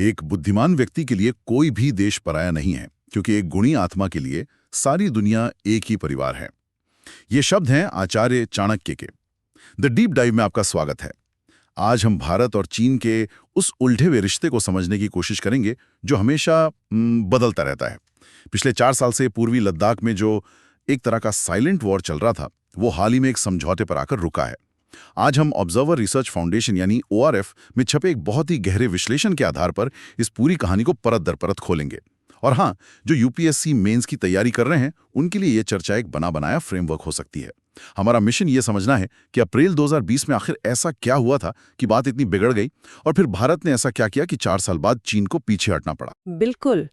एक बुद्धिमान व्यक्ति के लिए कोई भी देश पराया नहीं है, क्योंकि एक गुणी आत्मा के लिए सारी दुनिया एक ही परिवार है। ये शब्द हैं आचार्य चाणक्य के। द डीप डाइव में आपका स्वागत है। आज हम भारत और चीन के उस उलझे हुए रिश्ते को समझने की कोशिश करेंगे जो हमेशा बदलता रहता है। पिछले 4 साल से पूर्वी लद्दाख में जो एक तरह का साइलेंट वॉर चल रहा था, वो हाल ही में एक समझौते पर आकर रुका है। आज हम ऑब्जर्वर रिसर्च फाउंडेशन यानी ORF में छपे एक बहुत ही गहरे विश्लेषण के आधार पर इस पूरी कहानी को परत दर परत खोलेंगे। और हाँ, जो UPSC मेंस की तैयारी कर रहे हैं, उनके लिए ये चर्चा एक बना बनाया फ्रेमवर्क हो सकती है। हमारा मिशन ये समझना है कि अप्रैल 2020 में आखिर ऐसा क्या हुआ था कि बात इतनी बिगड़ गई, और फिर भारत ने ऐसा क्या किया कि 4 साल बाद चीन को पीछे हटना पड़ा। बिल्कुल।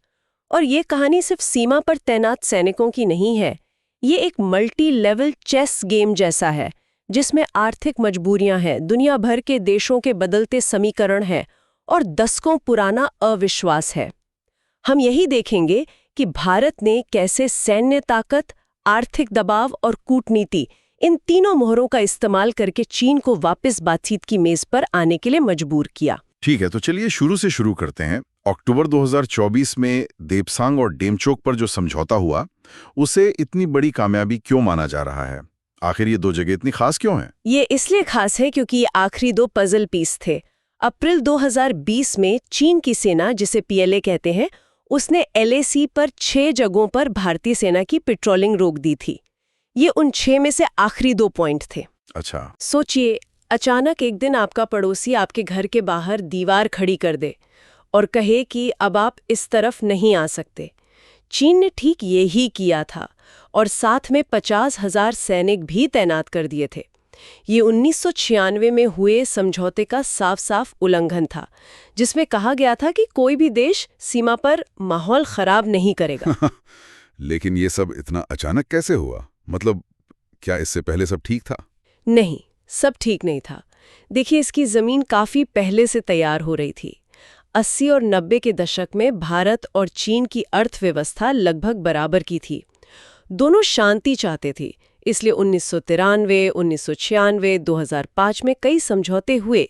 और ये कहानी सिर्फ सीमा पर तैनात सैनिकों की नहीं है। ये एक मल्टी लेवल चेस गेम जैसा है, जिसमें आर्थिक मजबूरियां हैं, दुनिया भर के देशों के बदलते समीकरण हैं और दशकों पुराना अविश्वास है। हम यही देखेंगे कि भारत ने कैसे सैन्य ताकत, आर्थिक दबाव और कूटनीति, इन तीनों मोहरों का इस्तेमाल करके चीन को वापस बातचीत की मेज पर आने के लिए मजबूर किया। ठीक है, तो चलिए शुरू से शुरू करते हैं। अक्टूबर 2024 में देपसांग और डेमचोक पर जो समझौता हुआ, उसे इतनी बड़ी कामयाबी क्यों माना जा रहा है? आखिर ये 2 जगह इतनी खास क्यों हैं? ये इसलिए खास है क्योंकि ये आखिरी 2 पजल पीस थे। अप्रैल 2020 में चीन की सेना, जिसे PLA कहते हैं, उसने LAC पर 6 जगहों पर भारतीय सेना की पेट्रोलिंग रोक दी थी। ये उन 6 में से आखिरी 2 पॉइंट थे। अच्छा। सोचिए, अचानक एक दिन आपका पड़ोसी आपके घर के बाहर दीवार खड़ी कर दे और कहे कि अब आप इस तरफ नहीं आ सकते। चीन ने ठीक यही किया था और साथ में 50,000 सैनिक भी तैनात कर दिए थे। ये 1996 में हुए समझौते का साफ साफ उल्लंघन था, जिसमें कहा गया था कि कोई भी देश सीमा पर माहौल खराब नहीं करेगा। लेकिन ये सब इतना अचानक कैसे हुआ? मतलब, क्या इससे पहले सब ठीक था? नहीं, सब ठीक नहीं था। देखिए, इसकी जमीन काफी पहले से तैयार हो रही थी। 80 और 90 के दशक में भारत और चीन की अर्थव्यवस्था लगभग बराबर की थी। दोनों शांति चाहते थे, इसलिए 1993, 1996, 2005 में कई समझौते हुए।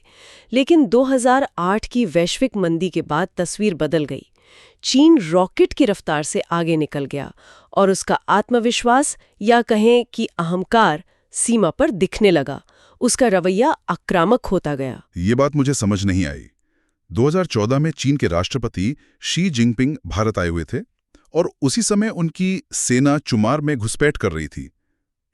लेकिन 2008 की वैश्विक मंदी के बाद तस्वीर बदल गई। चीन रॉकेट की रफ्तार से आगे निकल गया और उसका आत्मविश्वास, या कहें कि अहंकार, सीमा पर दिखने लगा। उसका रवैया आक्रामक होता गया। ये बात मुझे समझ नहीं आई। 2014 में चीन के राष्ट्रपति शी जिनपिंग भारत आए हुए थे और उसी समय उनकी सेना चुमार में घुसपैठ कर रही थी।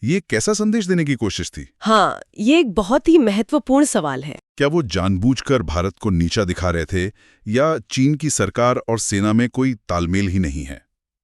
ये कैसा संदेश देने की कोशिश थी? हाँ, ये एक बहुत ही महत्वपूर्ण सवाल है। क्या वो जानबूझकर भारत को नीचा दिखा रहे थे, या चीन की सरकार और सेना में कोई तालमेल ही नहीं है?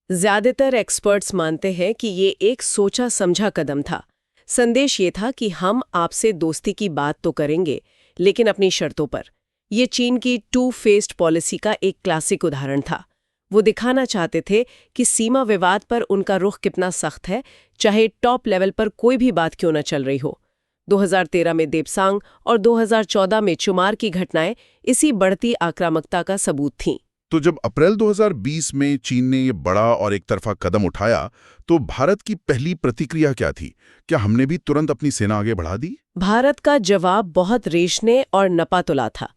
ज्यादातर एक्सपर्ट्स मानते हैं कि ये एक सोचा समझा कदम था। संदेश ये था कि हम आपसे दोस्ती की बात तो करेंगे, लेकिन अपनी शर्तों पर। ये चीन की 2 फेस्ड पॉलिसी का एक क्लासिक उदाहरण था। वो दिखाना चाहते थे कि सीमा विवाद पर उनका रुख कितना सख्त है, चाहे टॉप लेवल पर कोई भी बात क्यों न चल रही हो। 2013 में देपसांग और 2014 में चुमार की घटनाएं इसी बढ़ती आक्रामकता का सबूत थीं। तो जब अप्रैल 2020 में चीन ने ये बड़ा और एक तरफा कदम उठाया, तो भारत की पहली प्रतिक्रिया क्या थी? क्या हमने भी तुरंत अपनी सेना आगे बढ़ा दी? भारत का जवाब बहुत रेशने और नपातुला था।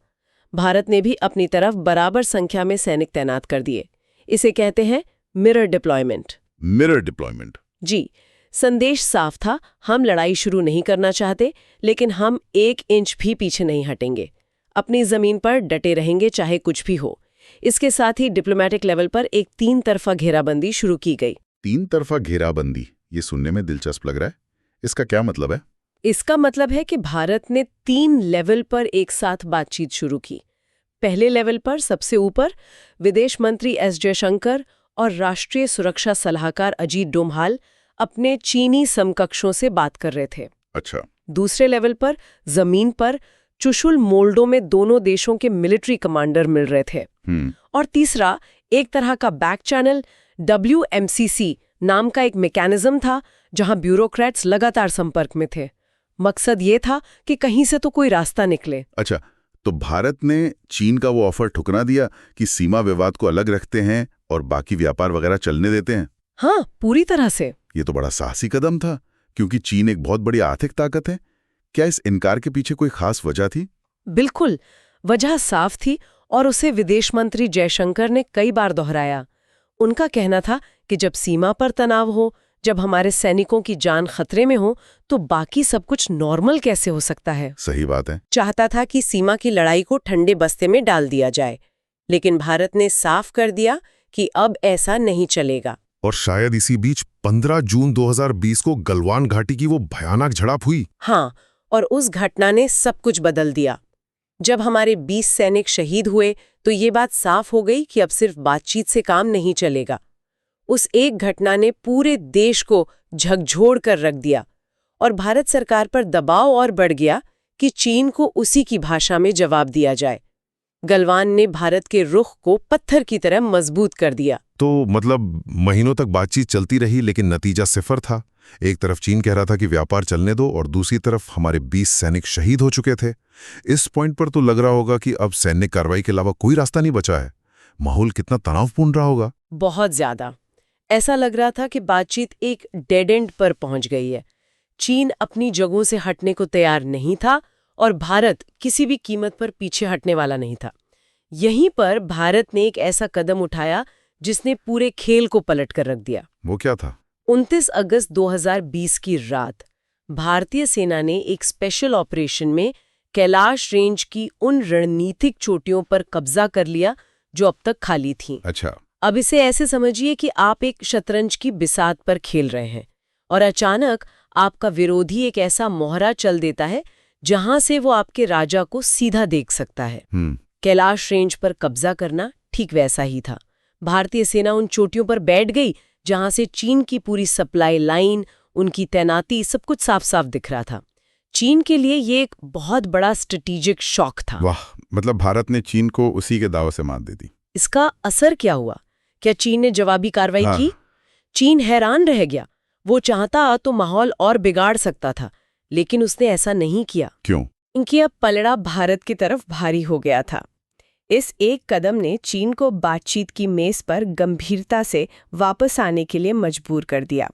भारत ने भी अपनी तरफ बराबर संख्या में सैनिक तैनात कर दिए। इसे कहते हैं मिरर डिप्लॉयमेंट। Mirror deployment? जी। संदेश साफ था, हम लड़ाई शुरू नहीं करना चाहते, लेकिन हम 1 इंच भी पीछे नहीं हटेंगे। अपनी जमीन पर डटे रहेंगे, चाहे कुछ भी हो। इसके साथ ही डिप्लोमेटिक लेवल पर एक 3 तरफा घेराबंदी शुरू की गई। 3 तरफा घेराबंदी, ये सुनने में दिलचस्प लग रहा है। इसका क्या मतलब है? इसका मतलब है कि भारत ने 3 लेवल पर एक साथ बातचीत शुरू की। पहले लेवल पर सबसे ऊपर विदेश मंत्री S जयशंकर और राष्ट्रीय सुरक्षा सलाहकार अजीत डोभाल अपने चीनी समकक्षों से बात कर रहे थे। अच्छा। दूसरे लेवल पर जमीन पर चुशुल मोल्डो में दोनों देशों के मिलिट्री कमांडर मिल रहे थे। और तीसरा, एक तरह का बैक चैनल, WMCC नाम का एक मैकेनिज्म था, जहां ब्यूरोक्रेट्स लगातार संपर्क में थे। मकसद ये था कि कहीं से तो कोई रास्ता निकले। अच्छा, तो भारत ने चीन का वो ऑफर ठुकरा दिया कि सीमा विवाद को अलग रखते हैं और बाकी व्यापार वगैरह चलने देते हैं। हाँ, पूरी तरह से। ये तो बड़ा साहसी कदम था, क्योंकि चीन एक बहुत बड़ी आर्थिक ताकत है। क्या इस इनकार के पीछे कोई खास वजह थी? बिल्कुल, वजह साफ थी और उसे विदेश मंत्री जयशंकर ने कई बार दोहराया। उनका कहना था कि जब सीमा पर तनाव हो, जब हमारे सैनिकों की जान खतरे में हो, तो बाकी सब कुछ नॉर्मल कैसे हो सकता है। सही बात है। चाहता था कि सीमा की लड़ाई को ठंडे बस्ते में डाल दिया जाए, लेकिन भारत ने साफ कर दिया कि अब ऐसा नहीं चलेगा। और शायद इसी बीच 15 जून 2020 को गलवान घाटी की वो भयानक झड़प हुई। हाँ, और उस घटना ने सब कुछ बदल दिया। जब हमारे 20 सैनिक शहीद हुए तो ये बात साफ हो गई कि अब सिर्फ बातचीत से काम नहीं चलेगा। उस एक घटना ने पूरे देश को झकझोर कर रख दिया और भारत सरकार पर दबाव और बढ़ गया कि चीन को उसी की भाषा में जवाब दिया जाए। गलवान ने भारत के रुख को पत्थर की तरह मजबूत कर दिया। तो मतलब महीनों तक बातचीत चलती रही, लेकिन नतीजा सिफर था। एक तरफ चीन कह रहा था कि व्यापार चलने दो, और दूसरी तरफ हमारे 20 सैनिक शहीद हो चुके थे। इस पॉइंट पर तो लग रहा होगा कि अब सैन्य कार्रवाई के अलावा कोई रास्ता नहीं बचा है। माहौल कितना तनावपूर्ण रहा होगा। बहुत ज्यादा। ऐसा लग रहा था कि बातचीत एक डेड एंड पर पहुंच गई है। चीन अपनी जगहों से हटने को तैयार नहीं था और भारत किसी भी कीमत पर पीछे हटने वाला नहीं था। यहीं पर भारत ने एक ऐसा कदम उठाया जिसने पूरे खेल को पलट कर रख दिया। वो क्या था? 29 अगस्त 2020 की रात भारतीय सेना ने एक स्पेशल ऑपरेशन में कैलाश रेंज की उन रणनीतिक चोटियों पर कब्जा कर लिया जो अब तक खाली थीं। अच्छा। अब इसे ऐसे समझिए कि आप एक शतरंज की बिसात पर खेल रहे हैं और अचानक आपका विरोधी एक ऐसा मोहरा चल देता है जहां से वो आपके राजा को सीधा देख सकता है। कैलाश रेंज पर कब्जा करना ठीक वैसा ही था। भारतीय सेना उन चोटियों पर बैठ गई जहां से चीन की पूरी सप्लाई लाइन, उनकी तैनाती, सब कुछ साफ साफ दिख रहा था। चीन के लिए ये एक बहुत बड़ा स्ट्रेटेजिक शॉक था। वाह, मतलब भारत ने चीन को उसी के दाव से मात दे दी। इसका असर क्या हुआ? क्या चीन ने जवाबी कार्रवाई की? चीन हैरान रह गया। वो चाहता तो माहौल और बिगाड़ सकता था, लेकिन उसने ऐसा नहीं किया। क्यों? इनकी अब पलड़ा भारत की तरफ भारी हो गया था। इस एक कदम ने चीन को बातचीत की मेज पर गंभीरता से वापस आने के लिए मजबूर कर दिया।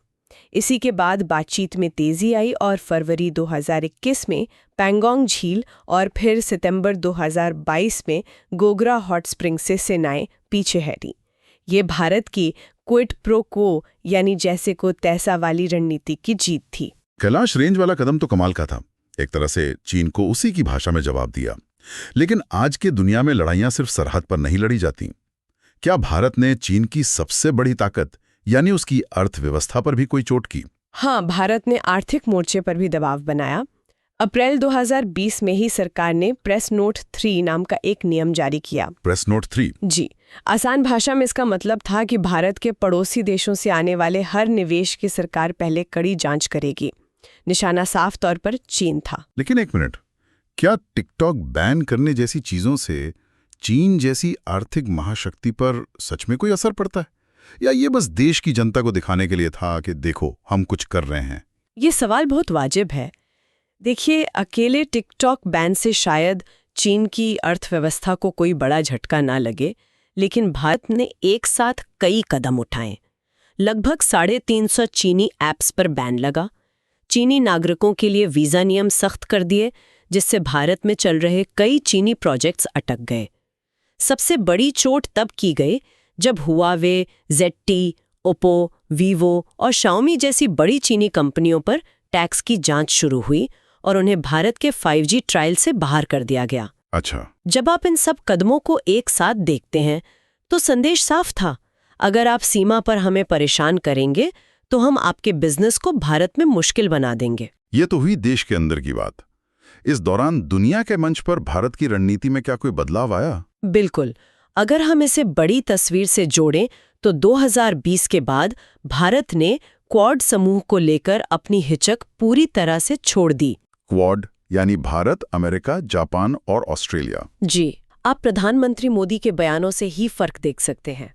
इसी के बाद बातचीत में तेजी आई और फरवरी 2021 में पैंगोंग झील और फिर सितंबर 2022 में गोगरा हॉट स्प्रिंग से सेनाएं पीछे हटी। ये भारत की क्विड प्रो क्वो यानी जैसे को तैसा वाली रणनीति की जीत थी। कैलाश रेंज वाला कदम तो कमाल का था। एक तरह से चीन को उसी की भाषा में जवाब दिया। लेकिन आज के दुनिया में लड़ाइयां सिर्फ सरहद पर नहीं लड़ी जाती। क्या भारत ने चीन की सबसे बड़ी ताकत यानी उसकी अर्थव्यवस्था पर भी कोई चोट की? हाँ, भारत ने आर्थिक मोर्चे पर भी दबाव बनाया। अप्रैल 2020 में ही सरकार ने प्रेस नोट 3 नाम का एक नियम जारी किया। Press note 3? जी, आसान भाषा में इसका मतलब था कि भारत के पड़ोसी देशों से आने वाले हर निवेश की सरकार पहले कड़ी जांच करेगी। निशाना साफ तौर पर चीन था। लेकिन एक मिनट, क्या टिकटॉक बैन करने जैसी चीजों से चीन जैसी आर्थिक महाशक्ति पर सच में कोई असर पड़ता है, या ये बस देश की जनता को दिखाने के लिए था कि देखो हम कुछ कर रहे हैं? ये सवाल बहुत वाजिब है। देखिए, अकेले टिकटॉक बैन से शायद चीन की अर्थव्यवस्था को कोई बड़ा झटका ना लगे, लेकिन भारत ने एक साथ कई कदम उठाए। लगभग 350 चीनी ऐप्स पर बैन लगा। चीनी नागरिकों के लिए वीजा नियम सख्त कर दिए, जिससे भारत में चल रहे कई चीनी प्रोजेक्ट्स अटक गए। सबसे बड़ी चोट तब की गई जब हुआवे, ZTE, ओप्पो, वीवो और शाओमी जैसी बड़ी चीनी कंपनियों पर टैक्स की जांच शुरू हुई और उन्हें भारत के 5G ट्रायल से बाहर कर दिया गया। अच्छा। जब आप इन सब कदमों को एक साथ देखते हैं तो संदेश साफ था, अगर आप सीमा पर हमें परेशान करेंगे तो हम आपके बिजनेस को भारत में मुश्किल बना देंगे। ये तो हुई देश के अंदर की बात। इस दौरान दुनिया के मंच पर भारत की रणनीति में क्या कोई बदलाव आया? बिल्कुल। अगर हम इसे बड़ी तस्वीर से जोड़ें तो 2020 के बाद भारत ने क्वाड समूह को लेकर अपनी हिचक पूरी तरह से छोड़ दी। क्वाड यानी भारत, अमेरिका, जापान और ऑस्ट्रेलिया। जी, आप प्रधानमंत्री मोदी के बयानों से ही फर्क देख सकते हैं।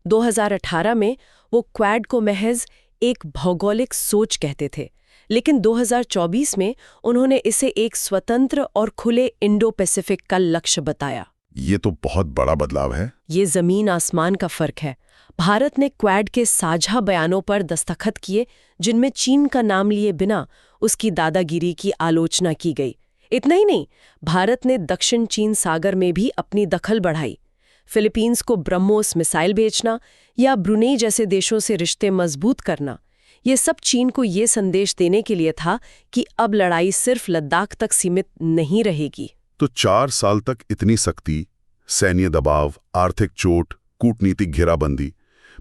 2018 में वो क्वाड को महज एक भौगोलिक सोच कहते थे, लेकिन 2024 में उन्होंने इसे एक स्वतंत्र और खुले इंडो पैसिफिक का लक्ष्य बताया। ये तो बहुत बड़ा बदलाव है। ये जमीन आसमान का फर्क है। भारत ने क्वाड के साझा बयानों पर दस्तखत किए, जिनमें चीन का नाम लिए बिना उसकी दादागिरी की आलोचना की गई। इतना ही नहीं, भारत ने दक्षिण चीन सागर में भी अपनी दखल बढ़ाई। फिलीपींस को ब्रह्मोस मिसाइल बेचना या ब्रुनेई जैसे देशों से रिश्ते मजबूत करना, ये सब चीन को ये संदेश देने के लिए था कि अब लड़ाई सिर्फ लद्दाख तक सीमित नहीं रहेगी। तो 4 साल तक इतनी सख्ती, सैन्य दबाव, आर्थिक चोट, कूटनीतिक घेराबंदी,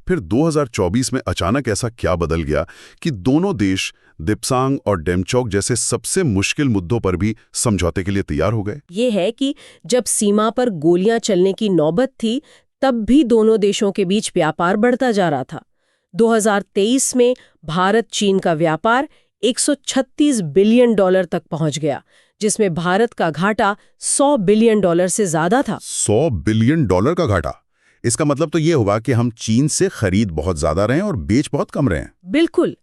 फिर 2024 में अचानक ऐसा क्या बदल गया कि दोनों देश दिप्सांग और डेमचौक जैसे सबसे मुश्किल मुद्दों पर भी समझौते के लिए तैयार हो गए? ये है कि जब सीमा पर गोलियां चलने की नौबत थी, तब भी दोनों देशों के बीच व्यापार बढ़ता जा रहा था। 2023 में भारत चीन का व्यापार $136 बिलियन तक पहुंच गया, जिसमें भारत का घाटा $100 बिलियन से ज्यादा था। $100 बिलियन का घाटा? इसका मतलब तो ये हुआ कि हम चीन से खरीद बहुत ज्यादा रहे हैं और बेच बहुत कम रहे हैं। बिल्कुल।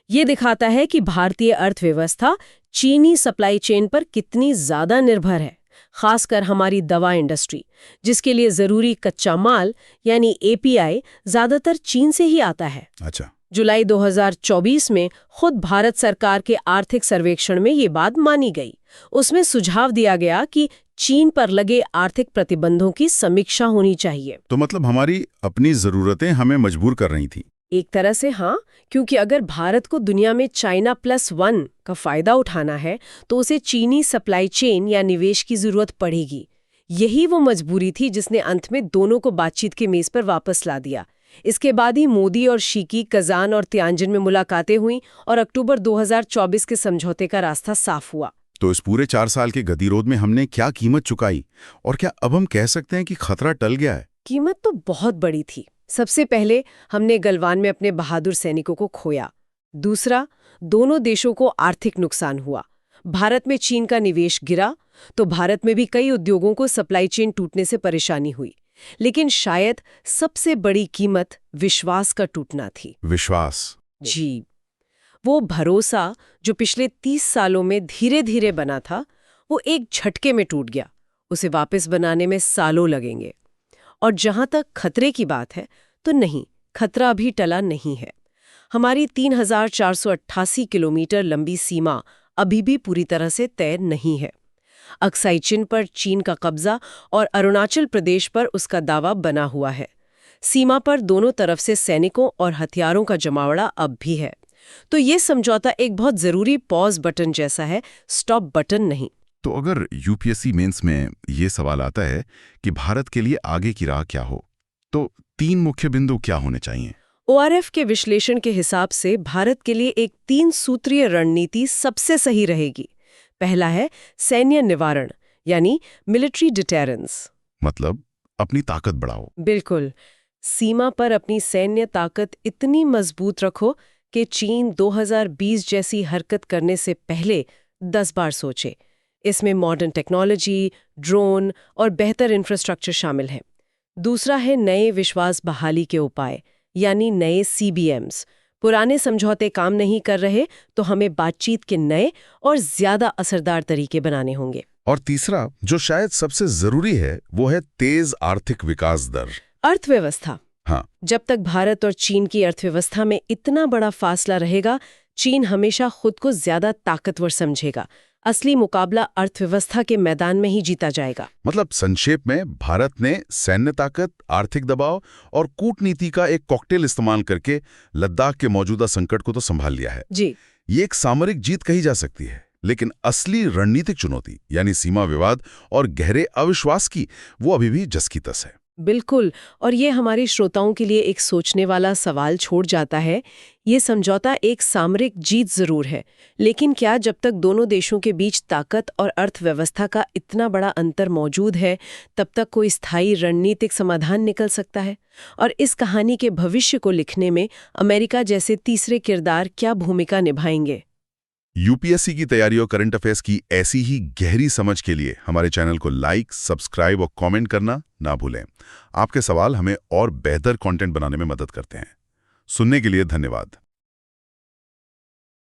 ये दिखाता है कि भारतीय अर्थव्यवस्था चीनी सप्लाई चेन पर कितनी ज्यादा निर्भर है, खासकर हमारी दवा इंडस्ट्री, जिसके लिए जरूरी कच्चा माल यानी एपीआई ज्यादातर चीन से ही आता है। अच्छा। जुलाई 2024 में खुद भारत सरकार के आर्थिक सर्वेक्षण में ये बात मानी गई। उसमें सुझाव दिया गया कि चीन पर लगे आर्थिक प्रतिबंधों की समीक्षा होनी चाहिए। तो मतलब हमारी अपनी जरूरतें हमें मजबूर कर रही थी। एक तरह से हाँ, क्योंकि अगर भारत को दुनिया में चाइना +1 का फायदा उठाना है तो उसे चीनी सप्लाई चेन या निवेश की जरूरत पड़ेगी। यही वो मजबूरी थी जिसने अंत में दोनों को बातचीत के मेज पर वापस ला दिया। इसके बाद ही मोदी और शी की कजान और तियानजिन में मुलाकातें हुईं और अक्टूबर 2024 के समझौते का रास्ता साफ हुआ। तो इस पूरे 4 साल के गतिरोध में हमने क्या कीमत चुकाई, और क्या अब हम कह सकते हैं कि खतरा टल गया है? कीमत तो बहुत बड़ी थी। सबसे पहले हमने गलवान में अपने बहादुर सैनिकों को खोया। दूसरा, दोनों देशों को आर्थिक नुकसान हुआ। भारत में चीन का निवेश गिरा तो भारत में भी कई उद्योगों को सप्लाई चेन टूटने से परेशानी हुई। लेकिन शायद सबसे बड़ी कीमत विश्वास का टूटना थी। विश्वास? जी, वो भरोसा जो पिछले 30 सालों में धीरे धीरे बना था, वो एक झटके में टूट गया। उसे वापस बनाने में सालों लगेंगे। और जहां तक खतरे की बात है, तो नहीं, खतरा अभी टला नहीं है। हमारी 3488 किलोमीटर लंबी सीमा अभी भी पूरी तरह से तय नहीं है। अक्साई चिन पर चीन का कब्जा और अरुणाचल प्रदेश पर उसका दावा बना हुआ है। सीमा पर दोनों तरफ से सैनिकों और हथियारों का जमावड़ा अब भी है। तो ये समझौता एक बहुत जरूरी पॉज बटन जैसा है, स्टॉप बटन नहीं। तो अगर यूपीएससी मेंस में ये सवाल आता है कि भारत के लिए आगे की राह क्या हो, तो 3 मुख्य बिंदु क्या होने चाहिए? ओआरएफ के विश्लेषण के हिसाब से भारत के लिए एक 3 सूत्रीय रणनीति सबसे सही रहेगी। पहला है सैन्य निवारण, यानी मिलिट्री डिटेरेंस। मतलब अपनी ताकत बढ़ाओ। बिल्कुल। सीमा पर अपनी सैन्य ताकत इतनी मजबूत रखो कि चीन 2020 जैसी हरकत करने से पहले 10 बार सोचे। इसमें मॉडर्न टेक्नोलॉजी, ड्रोन और बेहतर इंफ्रास्ट्रक्चर शामिल है। दूसरा है नए विश्वास बहाली के उपाय, यानी नए CBMs। पुराने समझौते काम नहीं कर रहे तो हमें बातचीत के नए और ज्यादा असरदार तरीके बनाने होंगे। और तीसरा, जो शायद सबसे जरूरी है, वो है तेज आर्थिक विकास दर, अर्थव्यवस्था। हाँ। जब तक भारत और चीन की अर्थव्यवस्था में इतना बड़ा फासला रहेगा, चीन हमेशा खुद को ज्यादा ताकतवर समझेगा। असली मुकाबला अर्थव्यवस्था के मैदान में ही जीता जाएगा। मतलब संक्षेप में, भारत ने सैन्य ताकत, आर्थिक दबाव और कूटनीति का एक कॉकटेल इस्तेमाल करके लद्दाख के मौजूदा संकट को तो संभाल लिया है। जी, ये एक सामरिक जीत कही जा सकती है, लेकिन असली रणनीतिक चुनौती यानी सीमा विवाद और गहरे अविश्वास की, वो अभी भी जस की तस है। बिल्कुल। और ये हमारे श्रोताओं के लिए एक सोचने वाला सवाल छोड़ जाता है। ये समझौता एक सामरिक जीत जरूर है, लेकिन क्या जब तक दोनों देशों के बीच ताकत और अर्थव्यवस्था का इतना बड़ा अंतर मौजूद है, तब तक कोई स्थायी रणनीतिक समाधान निकल सकता है? और इस कहानी के भविष्य को लिखने में अमेरिका जैसे तीसरे किरदार क्या भूमिका निभाएंगे? यूपीएससी की तैयारी और करंट अफेयर्स की ऐसी ही गहरी समझ के लिए हमारे चैनल को लाइक, सब्सक्राइब और कमेंट करना ना भूलें। आपके सवाल हमें और बेहतर कंटेंट बनाने में मदद करते हैं। सुनने के लिए धन्यवाद।